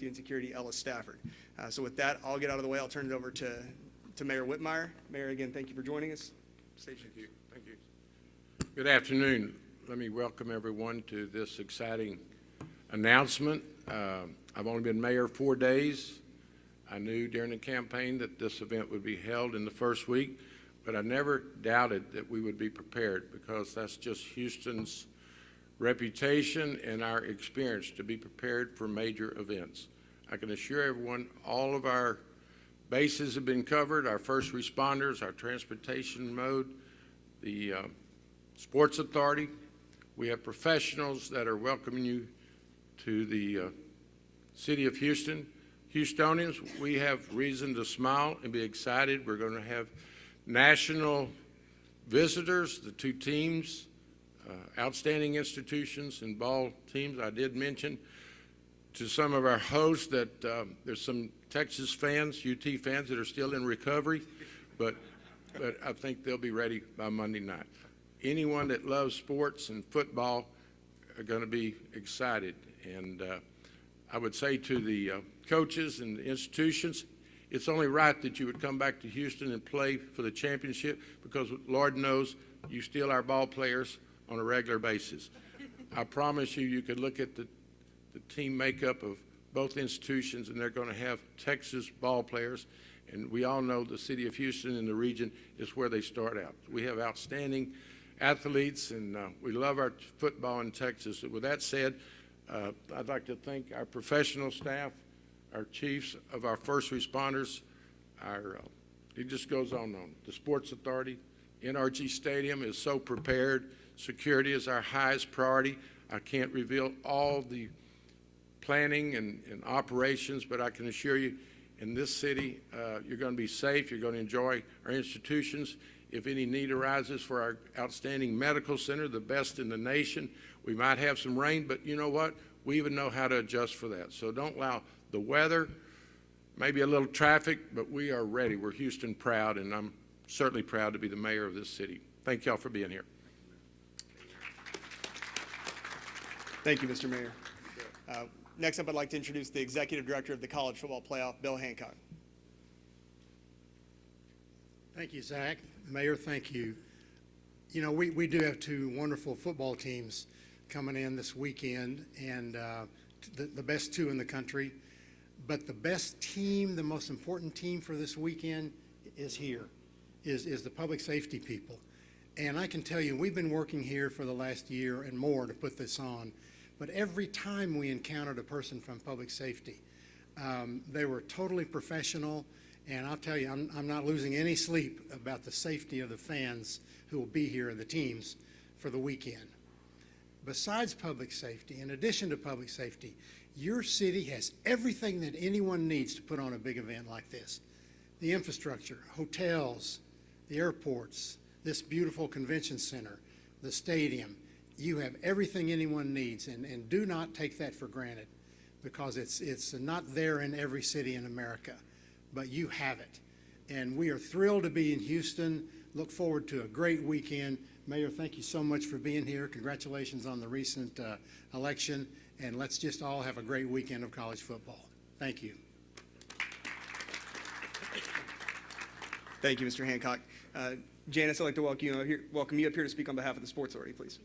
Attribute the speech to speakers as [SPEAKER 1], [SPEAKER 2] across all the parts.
[SPEAKER 1] Safety and Security, Ellis Stafford. So with that, I'll get out of the way. I'll turn it over to Mayor Whitmire. Mayor, again, thank you for joining us.
[SPEAKER 2] Thank you. Thank you. Good afternoon. Let me welcome everyone to this exciting announcement. I've only been mayor 4 days. I knew during the campaign that this event would be held in the first week, but I never doubted that we would be prepared, because that's just Houston's reputation and our experience to be prepared for major events. I can assure everyone all of our bases have been covered, our first responders, our transportation mode, the Sports Authority. We have professionals that are welcoming you to the city of Houston. Houstonians, we have reason to smile and be excited. We're going to have national visitors, the two teams, outstanding institutions and ball teams. I did mention to some of our hosts that there's some Texas fans, UT fans, that are still in recovery, but I think they'll be ready by Monday night. Anyone that loves sports and football are going to be excited. And I would say to the coaches and the institutions, it's only right that you would come back to Houston and play for the championship, because Lord knows you steal our ball players on a regular basis. I promise you, you could look at the team makeup of both institutions, and they're going to have Texas ball players. And we all know the city of Houston and the region is where they start out. We have outstanding athletes, and we love our football in Texas. With that said, I'd like to thank our professional staff, our chiefs of our first responders, it just goes on and on. The Sports Authority, NRG Stadium is so prepared. Security is our highest priority. I can't reveal all the planning and operations, but I can assure you, in this city, you're going to be safe. You're going to enjoy our institutions. If any need arises for our outstanding medical center, the best in the nation, we might have some rain, but you know what? We even know how to adjust for that. So don't allow the weather, maybe a little traffic, but we are ready. We're Houston proud, and I'm certainly proud to be the mayor of this city. Thank y'all for being here.
[SPEAKER 1] Thank you, Mr. Mayor. Next up, I'd like to introduce the Executive Director of the College Football Playoff, Bill Hancock.
[SPEAKER 3] Thank you, Zach. Mayor, thank you. You know, we do have two wonderful football teams coming in this weekend, and the best two in the country. But the best team, the most important team for this weekend is here, is the public safety people. And I can tell you, we've been working here for the last year and more to put this on. But every time we encountered a person from public safety, they were totally professional. And I'll tell you, I'm not losing any sleep about the safety of the fans who will be here and the teams for the weekend. Besides public safety, in addition to public safety, your city has everything that anyone needs to put on a big event like this. The infrastructure, hotels, the airports, this beautiful convention center, the stadium. You have everything anyone needs, and do not take that for granted, because it's not there in every city in America, but you have it. And we are thrilled to be in Houston. Look forward to a great weekend. Mayor, thank you so much for being here. Congratulations on the recent election, and let's just all have a great weekend of college football. Thank you.
[SPEAKER 1] Thank you, Mr. Hancock. Janice, I'd like to welcome you up here to speak on behalf of the Sports Authority, please.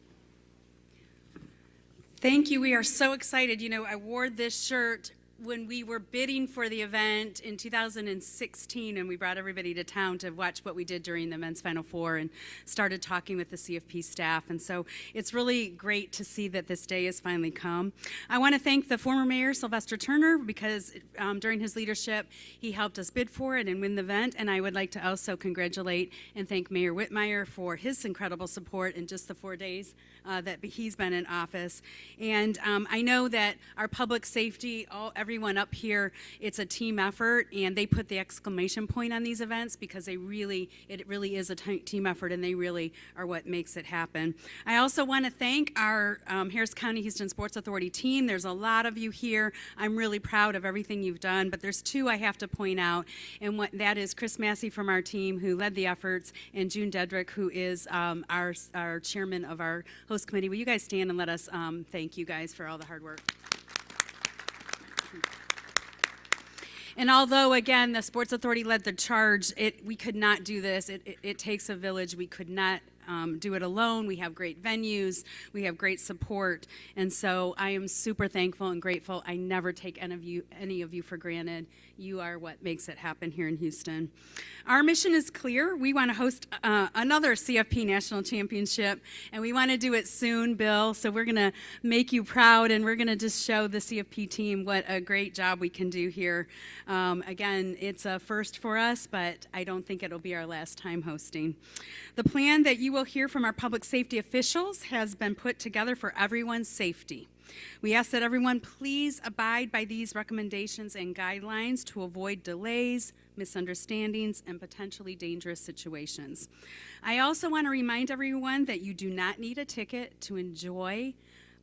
[SPEAKER 4] Thank you. We are so excited. You know, I wore this shirt when we were bidding for the event in 2016, and we brought everybody to town to watch what we did during the men's Final Four and started talking with the CFP staff. And so it's really great to see that this day has finally come. I want to thank the former mayor, Sylvester Turner, because during his leadership, he helped us bid for it and win the event. And I would like to also congratulate and thank Mayor Whitmire for his incredible support in just the 4 days that he's been in office. And I know that our public safety, everyone up here, it's a team effort, and they put the exclamation point on these events because it really is a team effort, and they really are what makes it happen. I also want to thank our Harris County Houston Sports Authority team. There's a lot of you here. I'm really proud of everything you've done, but there's two I have to point out, and that is Chris Massey from our team, who led the efforts, and June Dedrick, who is our chairman of our host committee. Will you guys stand and let us thank you guys for all the hard work? And although, again, the Sports Authority led the charge, we could not do this. It takes a village. We could not do it alone. We have great venues. We have great support. And so I am super thankful and grateful. I never take any of you for granted. You are what makes it happen here in Houston. Our mission is clear. We want to host another CFP National Championship, and we want to do it soon, Bill. So we're going to make you proud, and we're going to just show the CFP team what a great job we can do here. Again, it's a first for us, but I don't think it'll be our last time hosting. The plan that you will hear from our public safety officials has been put together for everyone's safety. We ask that everyone please abide by these recommendations and guidelines to avoid delays, misunderstandings, and potentially dangerous situations. I also want to remind everyone that you do not need a ticket to enjoy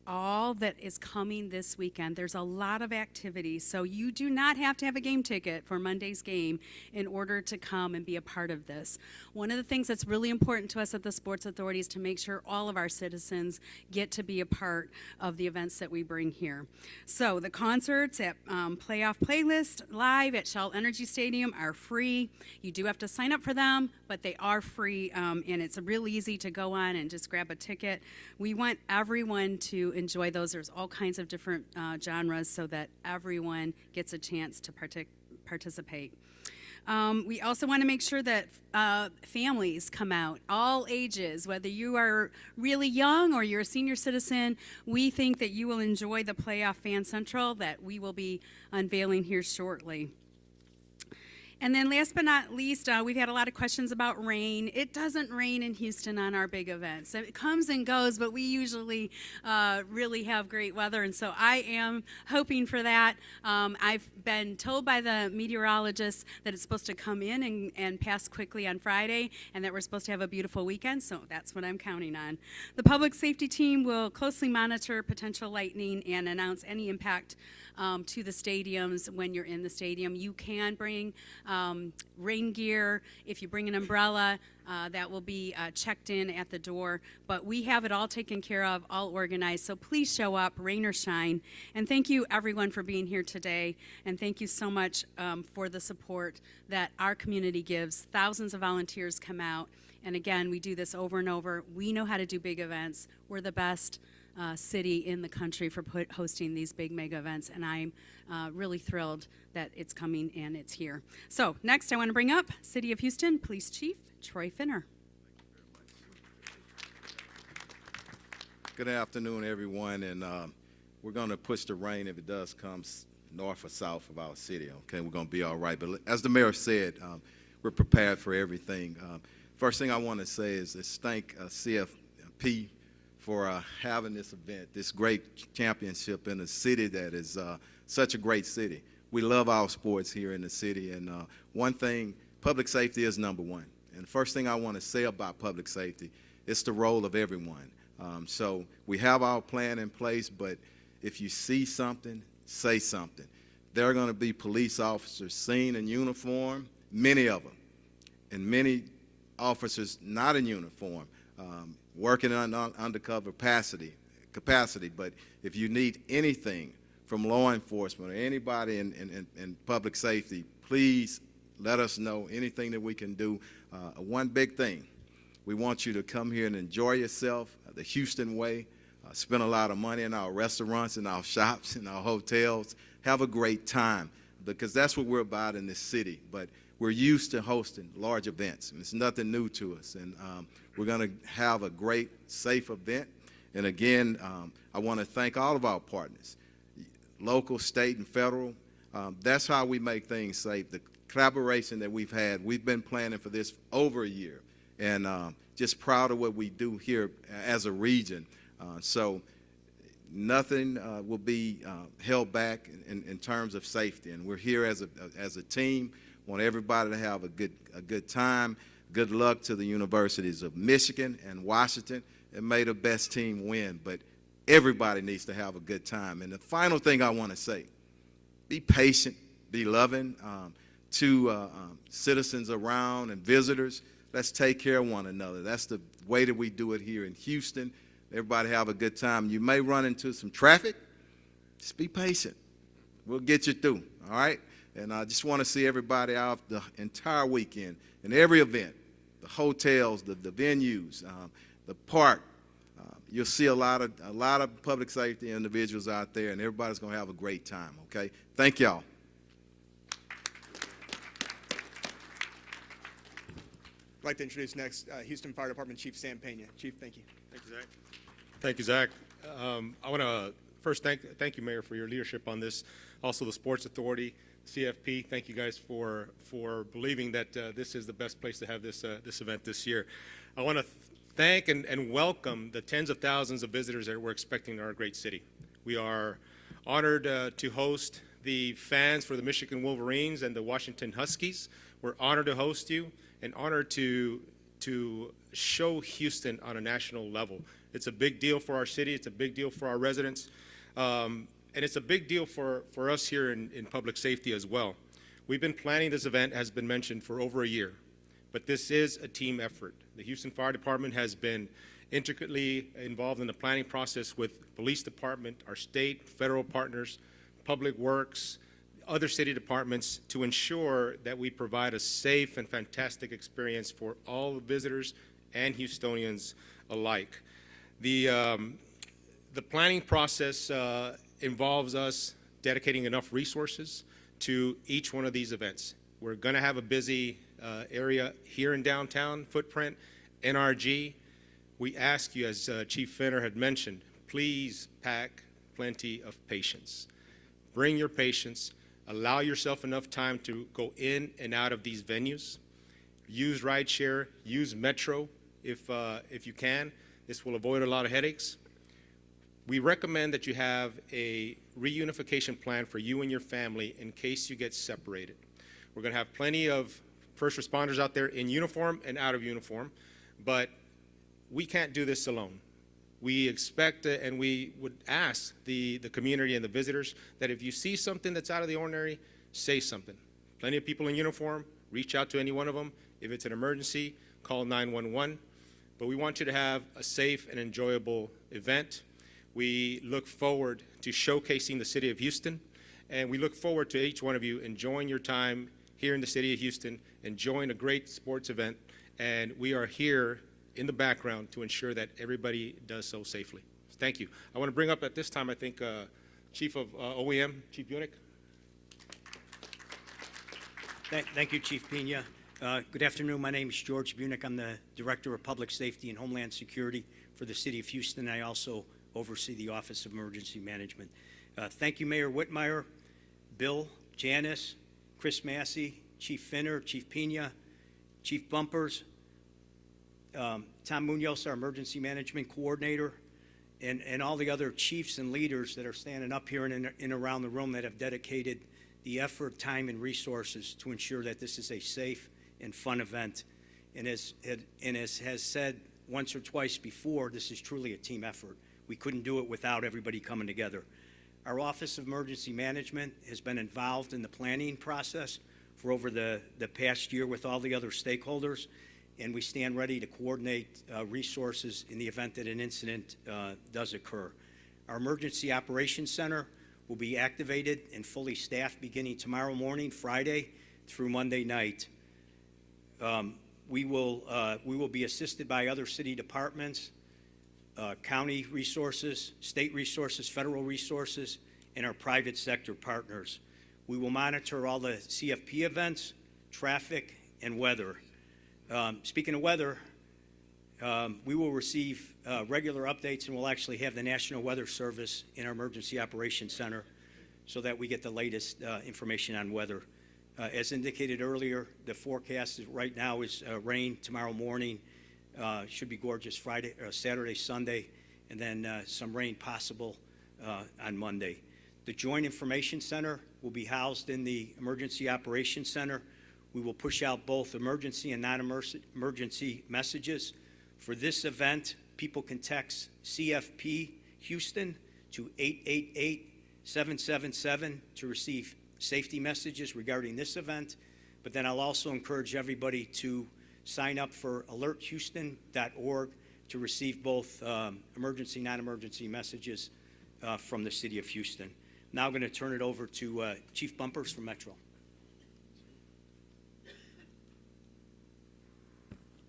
[SPEAKER 4] all that is coming this weekend. There's a lot of activities, so you do not have to have a game ticket for Monday's game in order to come and be a part of this. One of the things that's really important to us at the Sports Authority is to make sure all of our citizens get to be a part of the events that we bring here. So the concerts at Playoff Playlist live at Shell Energy Stadium are free. You do have to sign up for them, but they are free, and it's real easy to go on and just grab a ticket. We want everyone to enjoy those. There's all kinds of different genres so that everyone gets a chance to participate. We also want to make sure that families come out, all ages, whether you are really young or you're a senior citizen. We think that you will enjoy the Playoff Fan Central that we will be unveiling here shortly. And then last but not least, we've had a lot of questions about rain. It doesn't rain in Houston on our big events. It comes and goes, but we usually really have great weather, and so I am hoping for that. I've been told by the meteorologists that it's supposed to come in and pass quickly on Friday, and that we're supposed to have a beautiful weekend, so that's what I'm counting on. The public safety team will closely monitor potential lightning and announce any impact to the stadiums when you're in the stadium. You can bring rain gear. If you bring an umbrella, that will be checked in at the door. But we have it all taken care of, all organized. So please show up, rain or shine. And thank you, everyone, for being here today. And thank you so much for the support that our community gives. Thousands of volunteers come out. And again, we do this over and over. We know how to do big events. We're the best city in the country for hosting these big mega events, and I'm really thrilled that it's coming and it's here. So next I want to bring up City of Houston Police Chief Troy Finner.
[SPEAKER 5] Good afternoon, everyone, and we're going to push the rain if it does come north or south of our city. Okay, we're going to be all right. But as the mayor said, we're prepared for everything. First thing I want to say is thank CFP for having this event, this great championship in a city that is such a great city. We love our sports here in the city, and one thing, public safety is number one. And the first thing I want to say about public safety, it's the role of everyone. So we have our plan in place, but if you see something, say something. There are going to be police officers seen in uniform, many of them, and many officers not in uniform, working on undercover capacity. But if you need anything from law enforcement or anybody in public safety, please let us know anything that we can do. One big thing, we want you to come here and enjoy yourself the Houston way, spend a lot of money in our restaurants, in our shops, in our hotels, have a great time, because that's what we're about in this city. But we're used to hosting large events, and it's nothing new to us. And we're going to have a great, safe event. And again, I want to thank all of our partners, local, state, and federal. That's how we make things safe. The collaboration that we've had, we've been planning for this over a year, and just proud of what we do here as a region. So nothing will be held back in terms of safety. And we're here as a team. Want everybody to have a good time. Good luck to the universities of Michigan and Washington, and may the best team win. But everybody needs to have a good time. And the final thing I want to say, be patient, be loving to citizens around and visitors. Let's take care of one another. That's the way that we do it here in Houston. Everybody have a good time. You may run into some traffic. Just be patient. We'll get you through, all right? And I just want to see everybody out the entire weekend in every event, the hotels, the venues, the park. You'll see a lot of public safety individuals out there, and everybody's going to have a great time, okay? Thank y'all.
[SPEAKER 1] I'd like to introduce next Houston Fire Department Chief Sam Pena. Chief, thank you.
[SPEAKER 6] Thank you, Zach. Thank you, Zach. I want to first thank you, Mayor, for your leadership on this. Also, the Sports Authority, CFP. Thank you guys for believing that this is the best place to have this event this year. I want to thank and welcome the tens of thousands of visitors that we're expecting in our great city. We are honored to host the fans for the Michigan Wolverines and the Washington Huskies. We're honored to host you and honored to show Houston on a national level. It's a big deal for our city. It's a big deal for our residents. And it's a big deal for us here in public safety as well. We've been planning this event, as been mentioned, for over a year. But this is a team effort. The Houston Fire Department has been intricately involved in the planning process with police department, our state, federal partners, public works, other city departments to ensure that we provide a safe and fantastic experience for all visitors and Houstonians alike. The planning process involves us dedicating enough resources to each one of these events. We're going to have a busy area here in downtown footprint, NRG. We ask you, as Chief Finner had mentioned, please pack plenty of patience. Bring your patience. Allow yourself enough time to go in and out of these venues. Use rideshare, use Metro if you can. This will avoid a lot of headaches. We recommend that you have a reunification plan for you and your family in case you get separated. We're going to have plenty of first responders out there in uniform and out of uniform, but we can't do this alone. We expect and we would ask the community and the visitors that if you see something that's out of the ordinary, say something. Plenty of people in uniform, reach out to any one of them. If it's an emergency, call 911. But we want you to have a safe and enjoyable event. We look forward to showcasing the city of Houston, and we look forward to each one of you enjoying your time here in the city of Houston, enjoying a great sports event, and we are here in the background to ensure that everybody does so safely. Thank you. I want to bring up at this time, I think, Chief of OEM, Chief Buick.
[SPEAKER 7] Thank you, Chief Pena. Good afternoon. My name is George Bunick. I'm the Director of Public Safety and Homeland Security for the City of Houston. I also oversee the Office of Emergency Management. Thank you, Mayor Whitmire, Bill, Janice, Chris Massey, Chief Finner, Chief Pena, Chief Bumpers, Tom Munoz, our Emergency Management Coordinator, and all the other chiefs and leaders that are standing up here and around the room that have dedicated the effort, time, and resources to ensure that this is a safe and fun event. And as has said once or twice before, this is truly a team effort. We couldn't do it without everybody coming together. Our Office of Emergency Management has been involved in the planning process for over the past year with all the other stakeholders, and we stand ready to coordinate resources in the event that an incident does occur. Our Emergency Operations Center will be activated and fully staffed beginning tomorrow morning, Friday, through Monday night. We will be assisted by other city departments, county resources, state resources, federal resources, and our private sector partners. We will monitor all the CFP events, traffic, and weather. Speaking of weather, we will receive regular updates, and we'll actually have the National Weather Service in our Emergency Operations Center so that we get the latest information on weather. As indicated earlier, the forecast right now is rain tomorrow morning. Should be gorgeous Saturday, Sunday, and then some rain possible on Monday. The Joint Information Center will be housed in the Emergency Operations Center. We will push out both emergency and non-emergency messages. For this event, people can text CFP Houston to 888-777 to receive safety messages regarding this event. But then I'll also encourage everybody to sign up for alerthouston.org to receive both emergency, non-emergency messages from the City of Houston. Now I'm going to turn it over to Chief Bumpers from Metro.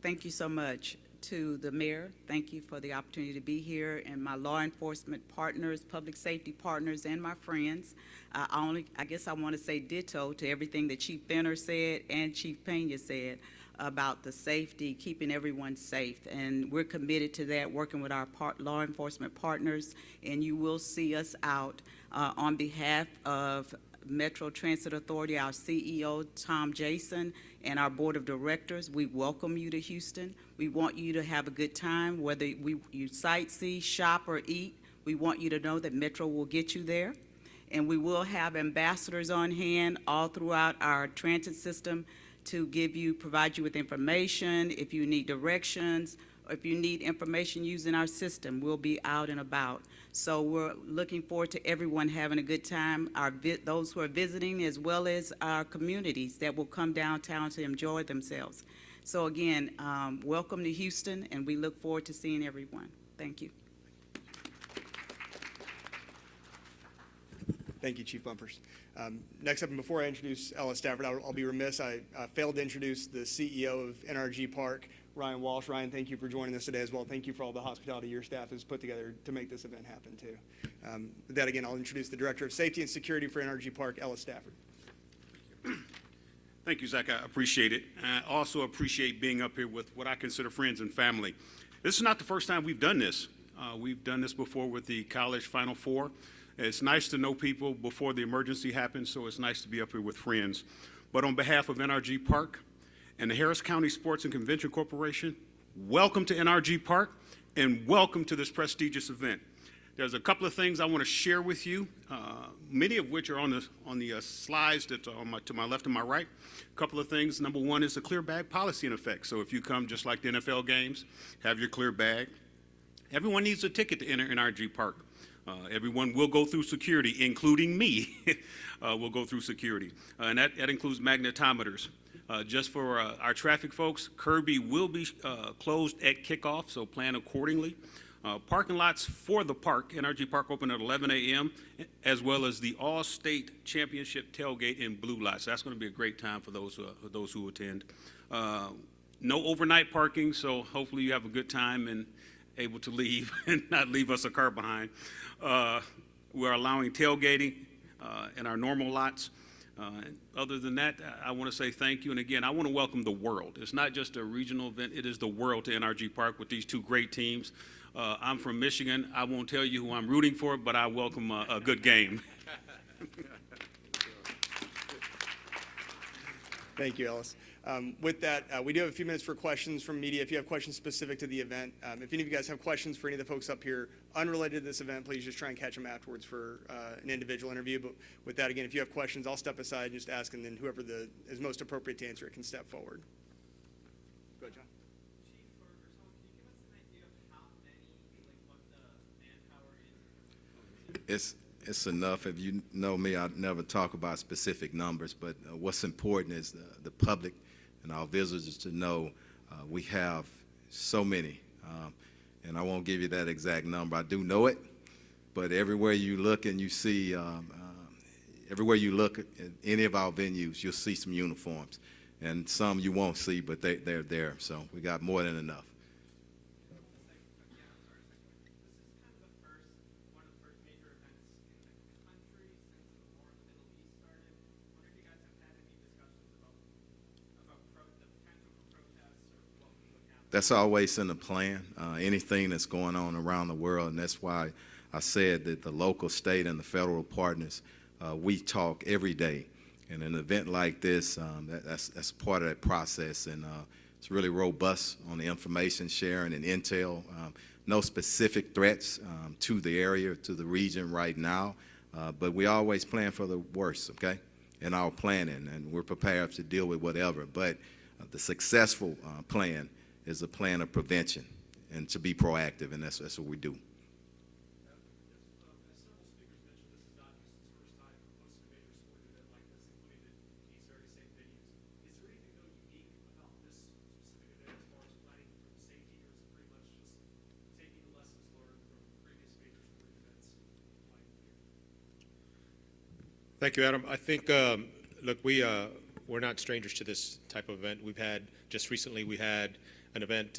[SPEAKER 8] Thank you so much. To the mayor, thank you for the opportunity to be here, and my law enforcement partners, public safety partners, and my friends. I guess I want to say ditto to everything that Chief Fenner said and Chief Pena said about the safety, keeping everyone safe. And we're committed to that, working with our law enforcement partners, and you will see us out on behalf of Metro Transit Authority, our CEO, Tom Jason, and our board of directors. We welcome you to Houston. We want you to have a good time, whether you sightsee, shop, or eat. We want you to know that Metro will get you there. And we will have ambassadors on hand all throughout our transit system to provide you with information. If you need directions, or if you need information using our system, we'll be out and about. So we're looking forward to everyone having a good time, those who are visiting, as well as our communities that will come downtown to enjoy themselves. So again, welcome to Houston, and we look forward to seeing everyone. Thank you.
[SPEAKER 1] Thank you, Chief Bumpers. Next up, and before I introduce Ella Stafford, I'll be remiss. I failed to introduce the CEO of NRG Park, Ryan Walsh. Ryan, thank you for joining us today as well. Thank you for all the hospitality your staff has put together to make this event happen, too. With that, again, I'll introduce the Director of Safety and Security for NRG Park, Ella Stafford.
[SPEAKER 9] Thank you, Zach. I appreciate it. I also appreciate being up here with what I consider friends and family. This is not the first time we've done this. We've done this before with the college Final Four. It's nice to know people before the emergency happens, so it's nice to be up here with friends. But on behalf of NRG Park and the Harris County Sports and Convention Corporation, welcome to NRG Park and welcome to this prestigious event. There's a couple of things I want to share with you, many of which are on the slides that are to my left and my right. A couple of things. Number one is the clear bag policy in effect. So if you come just like the NFL games, have your clear bag. Everyone needs a ticket to enter NRG Park. Everyone will go through security, including me, will go through security. And that includes magnetometers. Just for our traffic folks, Kirby will be closed at kickoff, so plan accordingly. Parking lots for the park, NRG Park open at 11 a.m., as well as the All-State Championship tailgate in blue lights. So that's going to be a great time for those who attend. No overnight parking, so hopefully you have a good time and able to leave and not leave us a car behind. We're allowing tailgating in our normal lots. Other than that, I want to say thank you. And again, I want to welcome the world. It's not just a regional event. It is the world to NRG Park with these two great teams. I'm from Michigan. I won't tell you who I'm rooting for, but I welcome a good game.
[SPEAKER 1] Thank you, Ellis. With that, we do have a few minutes for questions from media. If you have questions specific to the event, if any of you guys have questions for any of the folks up here unrelated to this event, please just try and catch them afterwards for an individual interview. But with that, again, if you have questions, I'll step aside and just ask, and then whoever is most appropriate to answer it can step forward. Go ahead, John.
[SPEAKER 10] Chief or Tom, can you give us an idea of how many, what the manpower is?
[SPEAKER 5] It's enough. If you know me, I never talk about specific numbers, but what's important is the public and our visitors to know we have so many. And I won't give you that exact number. I do know it, but everywhere you look and you see, everywhere you look at any of our venues, you'll see some uniforms. And some you won't see, but they're there. So we got more than enough. That's always in the plan, anything that's going on around the world, and that's why I said that the local, state, and the federal partners, we talk every day. And an event like this, that's part of that process, and it's really robust on the information sharing and intel. No specific threats to the area, to the region right now, but we always plan for the worst, okay, in our planning, and we're prepared to deal with whatever. But the successful plan is a plan of prevention and to be proactive, and that's what we do.
[SPEAKER 6] Thank you, Adam. I think, look, we're not strangers to this type of event. We've had, just recently we had an event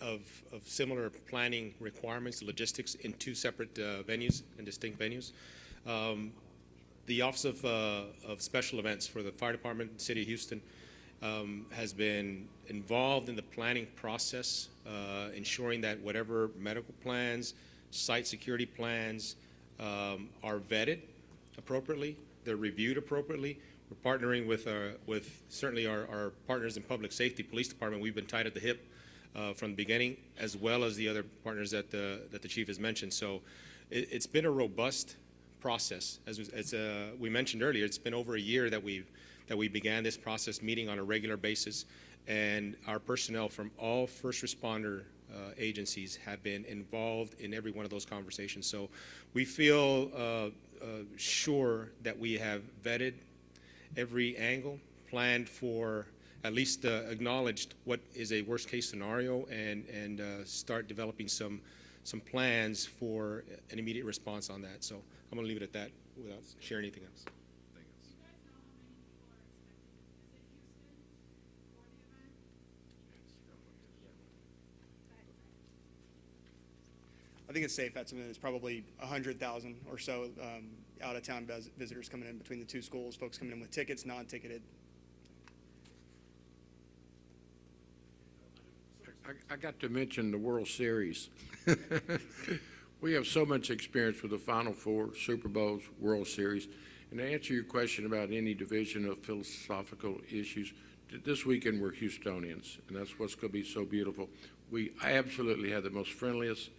[SPEAKER 6] of similar planning requirements, logistics in two separate venues and distinct venues. The Office of Special Events for the Fire Department, and City of Houston, has been involved in the planning process, ensuring that whatever medical plans, site security plans are vetted appropriately, they're reviewed appropriately. We're partnering with certainly our partners in public safety, police department. We've been tied at the hip from the beginning, as well as the other partners that the chief has mentioned. So it's been a robust process. As we mentioned earlier, it's been over a year that we began this process, meeting on a regular basis, and our personnel from all first responder agencies have been involved in every one of those conversations. So we feel sure that we have vetted every angle, planned for, at least acknowledged what is a worst case scenario, and start developing some plans for an immediate response on that. So I'm going to leave it at that without sharing anything else.
[SPEAKER 1] I think it's safe estimate it's probably 100,000 or so out-of-town visitors coming in between the two schools, folks coming in with tickets, non-ticketed.
[SPEAKER 2] I got to mention the World Series. We have so much experience with the Final Four, Super Bowls, World Series. And to answer your question about any division of philosophical issues, this weekend we're Houstonians, and that's what's going to be so beautiful. We absolutely have the most friendliest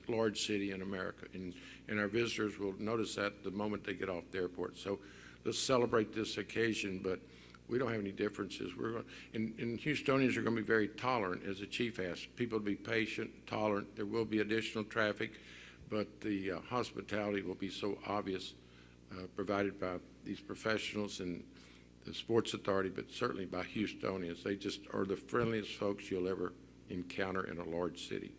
[SPEAKER 2] large city in America, and our visitors will notice that the moment they get off the airport. So let's celebrate this occasion, but we don't have any differences. And Houstonians are going to be very tolerant, as the chief asked. People to be patient, tolerant. There will be additional traffic, but the hospitality will be so obvious, provided by these professionals and the Sports Authority, but certainly by Houstonians. They just are the friendliest folks you'll ever encounter in a large city.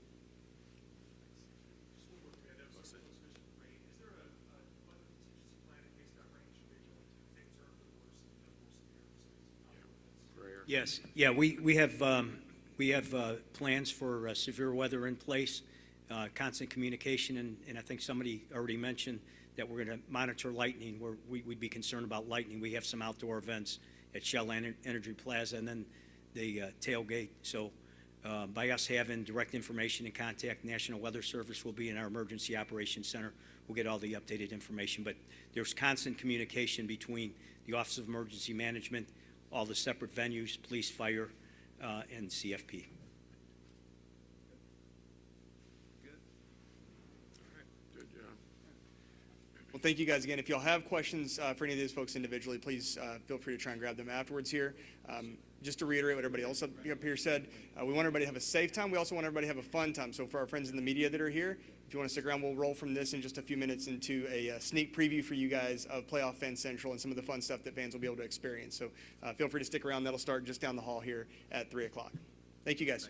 [SPEAKER 7] Yes, yeah, we have plans for severe weather in place, constant communication, and I think somebody already mentioned that we're going to monitor lightning, where we'd be concerned about lightning. We have some outdoor events at Shell Energy Plaza and then the tailgate. So by us having direct information and contact, National Weather Service will be in our Emergency Operations Center. We'll get all the updated information, but there's constant communication between the Office of Emergency Management, all the separate venues, police, fire, and CFP.
[SPEAKER 2] Good job.
[SPEAKER 1] Well, thank you guys again. If y'all have questions for any of these folks individually, please feel free to try and grab them afterwards here. Just to reiterate what everybody else up here said, we want everybody to have a safe time. We also want everybody to have a fun time. So for our friends in the media that are here, if you want to stick around, we'll roll from this in just a few minutes into a sneak preview for you guys of Playoff Fan Central and some of the fun stuff that fans will be able to experience. So feel free to stick around. That'll start just down the hall here at 3 o'clock. Thank you, guys.